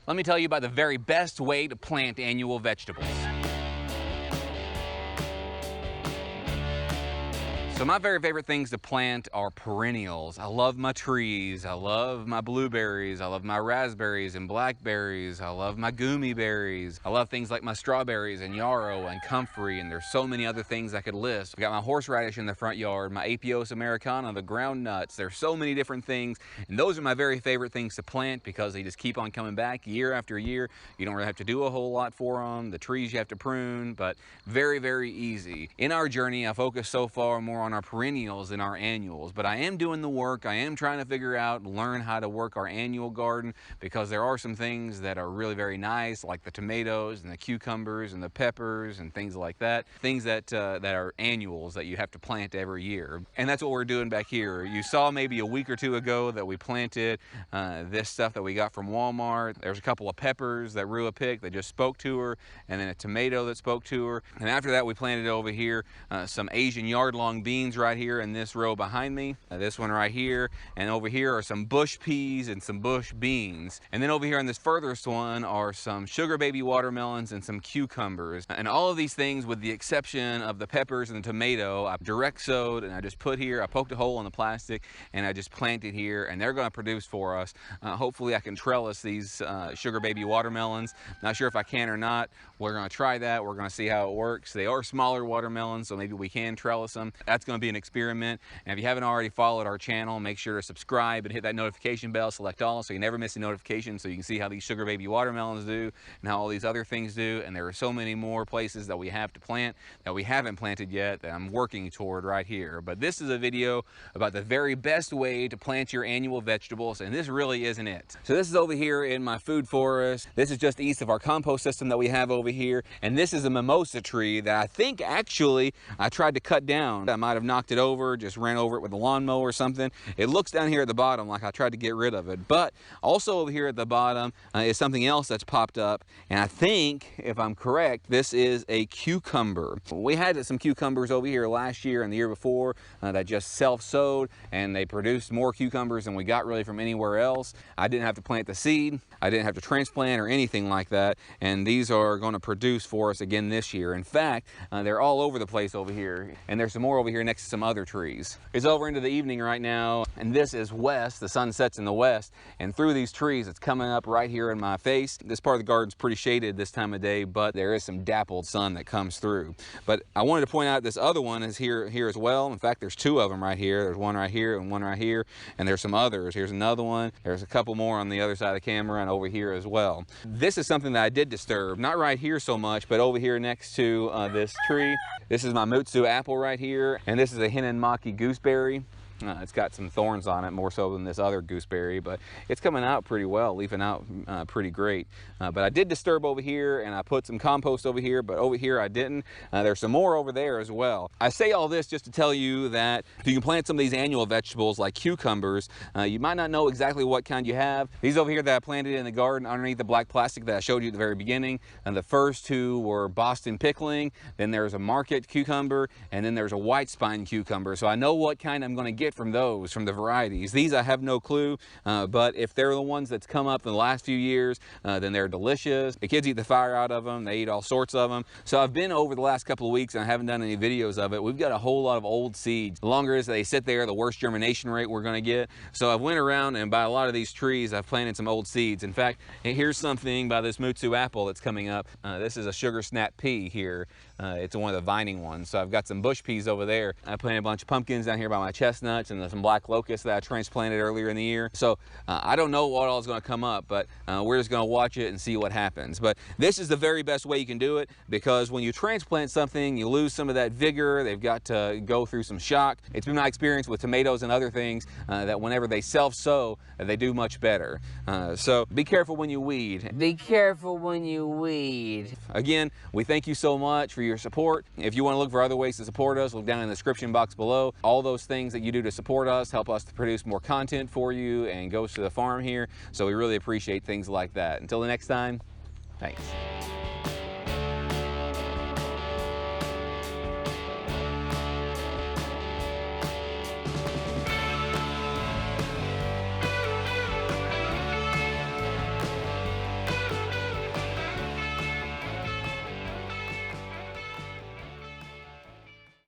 Let me tell you about the very best way to plant annual vegetables. So my very favorite things to plant are perennials. I love my trees. I love my blueberries. I love my raspberries and blackberries. I love my goomy berries. I love things like my strawberries and yarrow and comfrey, and there's so many other things I could list. I got my horseradish in the front yard, my Apios americana, the ground nuts. There's so many different things, and those are my very favorite things to plant because they just keep on coming back year after year. You don't really have to do a whole lot for them. The trees you have to prune, but very, very easy. In our journey, I focus so far more on our perennials than our annuals, but I am doing the work. I am trying to figure out, learn how to work our annual garden, because there are some things that are really very nice, like the tomatoes and the cucumbers and the peppers and things like that. Things that are annuals that you have to plant every year. And that's what we're doing back here. You saw maybe a week or two ago that we planted this stuff that we got from Walmart. There's a couple of peppers that Rua picked that just spoke to her, and then a tomato that spoke to her. And after that, we planted over here some Asian yard-long beans right here in this row behind me. This one right here, and over here are some bush peas and some bush beans. And then over here on this furthest one are some sugar baby watermelons and some cucumbers. And all of these things, with the exception of the peppers and the tomato, I've direct sowed, and I just put here, I poked a hole in the plastic and I just planted here, and they're going to produce for us. Hopefully I can trellis these sugar baby watermelons. Not sure if I can or not. We're going to try that. We're going to see how it works. They are smaller watermelons, so maybe we can trellis them. That's going to be an experiment. And if you haven't already followed our channel, make sure to subscribe and hit that notification bell, select all, so you never miss a notification, so you can see how these sugar baby watermelons do and how all these other things do. And there are so many more places that we have to plant that we haven't planted yet that I'm working toward right here. But this is a video about the very best way to plant your annual vegetables, and this really isn't it. So this is over here in my food forest. This is just east of our compost system that we have over here, and this is a mimosa tree that I think actually I tried to cut down. I might have knocked it over, just ran over it with a lawnmower or something. It looks down here at the bottom like I tried to get rid of it, but also over here at the bottom is something else that's popped up, and I think, if I'm correct, this is a cucumber. We had some cucumbers over here last year and the year before that just self-sowed, and they produced more cucumbers than we got really from anywhere else. I didn't have to plant the seed, I didn't have to transplant or anything like that, and these are going to produce for us again this year. In fact, they're all over the place over here, and there's some more over here next to some other trees. It's over into the evening right now, and this is west. The sun sets in the west, and through these trees it's coming up right here in my face. This part of the garden's pretty shaded this time of day, but there is some dappled sun that comes through. But I wanted to point out this other one is here as well. In fact, there's two of them right here. There's one right here and one right here, and there's some others. Here's another one. There's a couple more on the other side of the camera and over here as well. This is something that I did disturb, not right here so much, but over here next to this tree. This is my Mutsu apple right here, and this is a Hinenmaki gooseberry. It's got some thorns on it, more so than this other gooseberry, but it's coming out pretty well, leafing out pretty great. But I did disturb over here, and I put some compost over here, but over here I didn't. There's some more over there as well. I say all this just to tell you that if you can plant some of these annual vegetables like cucumbers, you might not know exactly what kind you have. These over here that I planted in the garden underneath the black plastic that I showed you at the very beginning, and the first two were Boston pickling, then there's a market cucumber, and then there's a white spine cucumber. So I know what kind I'm going to get from those, from the varieties. These I have no clue, but if they're the ones that's come up in the last few years, then they're delicious. The kids eat the fire out of them. They eat all sorts of them. So I've been over the last couple of weeks and I haven't done any videos of it. We've got a whole lot of old seeds. The longer as they sit there, the worse germination rate we're going to get. So I've went around and by a lot of these trees, I've planted some old seeds. In fact, here's something by this Mutsu apple that's coming up. This is a sugar snap pea here. It's one of the vining ones. So I've got some bush peas over there. I planted a bunch of pumpkins down here by my chestnuts, and some black locusts that I transplanted earlier in the year. So I don't know what all is going to come up, but we're just going to watch it and see what happens. But this is the very best way you can do it, because when you transplant something, you lose some of that vigor. They've got to go through some shock. It's been my experience with tomatoes and other things that whenever they self-sow, they do much better. So be careful when you weed. Be careful when you weed. Again, we thank you so much for your support. If you want to look for other ways to support us, look down in the description box below. All those things that you do to support us help us to produce more content for you and goes to the farm here. So we really appreciate things like that. Until the next time, thanks.